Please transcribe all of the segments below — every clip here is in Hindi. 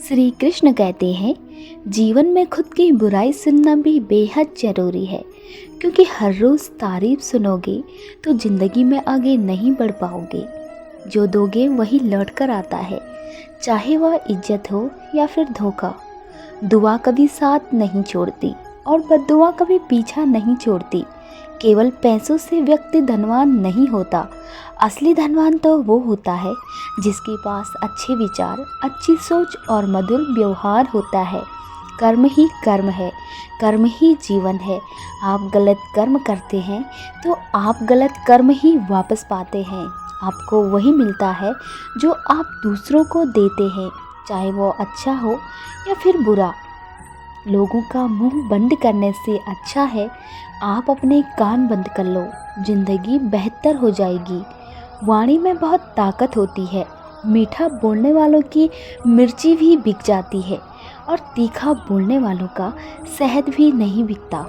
श्री कृष्ण कहते हैं, जीवन में खुद की बुराई सुनना भी बेहद ज़रूरी है, क्योंकि हर रोज़ तारीफ सुनोगे तो ज़िंदगी में आगे नहीं बढ़ पाओगे। जो दोगे वही लौट कर आता है, चाहे वह इज्जत हो या फिर धोखा। दुआ कभी साथ नहीं छोड़ती और बद्दुआ कभी पीछा नहीं छोड़ती। केवल पैसों से व्यक्ति धनवान नहीं होता, असली धनवान तो वो होता है जिसके पास अच्छे विचार, अच्छी सोच और मधुर व्यवहार होता है। कर्म ही कर्म है, कर्म ही जीवन है। आप गलत कर्म करते हैं तो आप गलत कर्म ही वापस पाते हैं। आपको वही मिलता है जो आप दूसरों को देते हैं, चाहे वो अच्छा हो या फिर बुरा। लोगों का मुंह बंद करने से अच्छा है आप अपने कान बंद कर लो, जिंदगी बेहतर हो जाएगी। वाणी में बहुत ताकत होती है, मीठा बोलने वालों की मिर्ची भी बिक जाती है और तीखा बोलने वालों का शहद भी नहीं बिकता।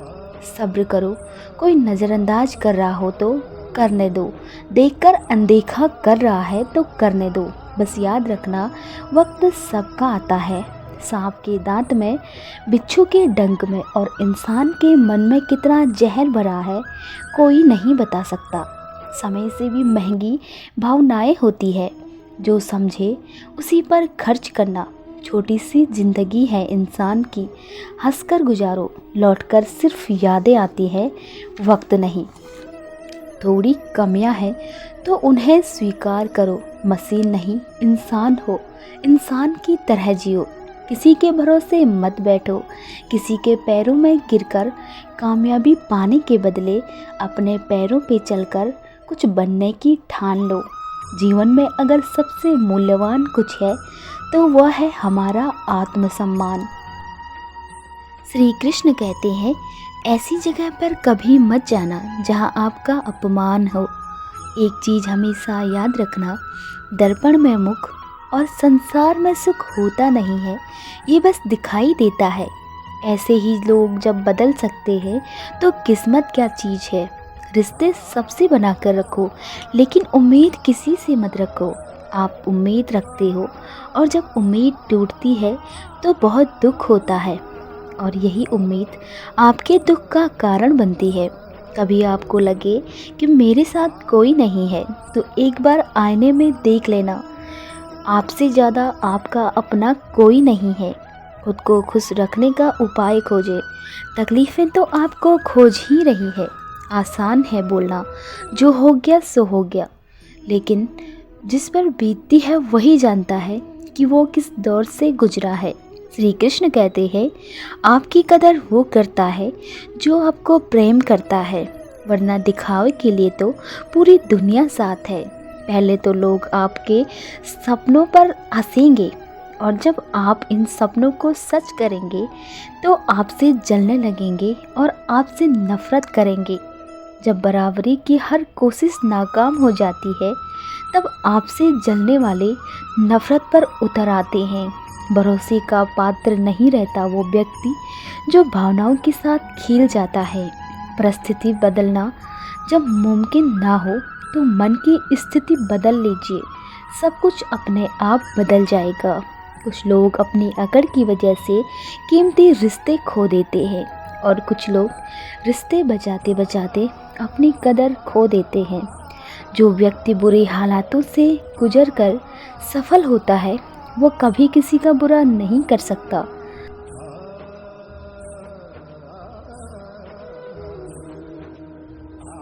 सब्र करो, कोई नज़रअंदाज कर रहा हो तो करने दो, देखकर अनदेखा कर रहा है तो करने दो। बस याद रखना, वक्त सबका आता है। सांप के दांत में, बिच्छू के डंक में और इंसान के मन में कितना जहर भरा है कोई नहीं बता सकता। समय से भी महंगी भावनाएं होती है, जो समझे उसी पर खर्च करना। छोटी सी जिंदगी है इंसान की, हंसकर गुजारो, लौटकर सिर्फ यादें आती है, वक्त नहीं। थोड़ी कमियां हैं तो उन्हें स्वीकार करो, मशीन नहीं इंसान हो, इंसान की तरह जियो। किसी के भरोसे मत बैठो, किसी के पैरों में गिरकर कामयाबी पाने के बदले अपने पैरों पे चलकर कुछ बनने की ठान लो। जीवन में अगर सबसे मूल्यवान कुछ है तो वह है हमारा आत्मसम्मान। श्री कृष्ण कहते हैं, ऐसी जगह पर कभी मत जाना जहां आपका अपमान हो। एक चीज़ हमेशा याद रखना, दर्पण में मुख और संसार में सुख होता नहीं है, ये बस दिखाई देता है। ऐसे ही लोग जब बदल सकते हैं तो किस्मत क्या चीज़ है। रिश्ते सबसे बना कर रखो, लेकिन उम्मीद किसी से मत रखो। आप उम्मीद रखते हो और जब उम्मीद टूटती है तो बहुत दुख होता है, और यही उम्मीद आपके दुख का कारण बनती है। कभी आपको लगे कि मेरे साथ कोई नहीं है तो एक बार आईने में देख लेना, आपसे ज़्यादा आपका अपना कोई नहीं है। खुद को खुश रखने का उपाय खोजें, तकलीफ़ें तो आपको खोज ही रही है। आसान है बोलना, जो हो गया सो हो गया, लेकिन जिस पर बीतती है वही जानता है कि वो किस दौर से गुजरा है। श्री कृष्ण कहते हैं, आपकी कदर वो करता है जो आपको प्रेम करता है, वरना दिखावे के लिए तो पूरी दुनिया साथ है। पहले तो लोग आपके सपनों पर हंसेंगे, और जब आप इन सपनों को सच करेंगे तो आपसे जलने लगेंगे और आपसे नफरत करेंगे। जब बराबरी की हर कोशिश नाकाम हो जाती है तब आपसे जलने वाले नफरत पर उतर आते हैं। भरोसे का पात्र नहीं रहता वो व्यक्ति जो भावनाओं के साथ खेल जाता है। परिस्थिति बदलना जब मुमकिन ना हो तो मन की स्थिति बदल लीजिए, सब कुछ अपने आप बदल जाएगा। कुछ लोग अपनी अकड़ की वजह से कीमती रिश्ते खो देते हैं, और कुछ लोग रिश्ते बचाते बचाते अपनी कदर खो देते हैं। जो व्यक्ति बुरे हालातों से गुजर कर सफल होता है वो कभी किसी का बुरा नहीं कर सकता।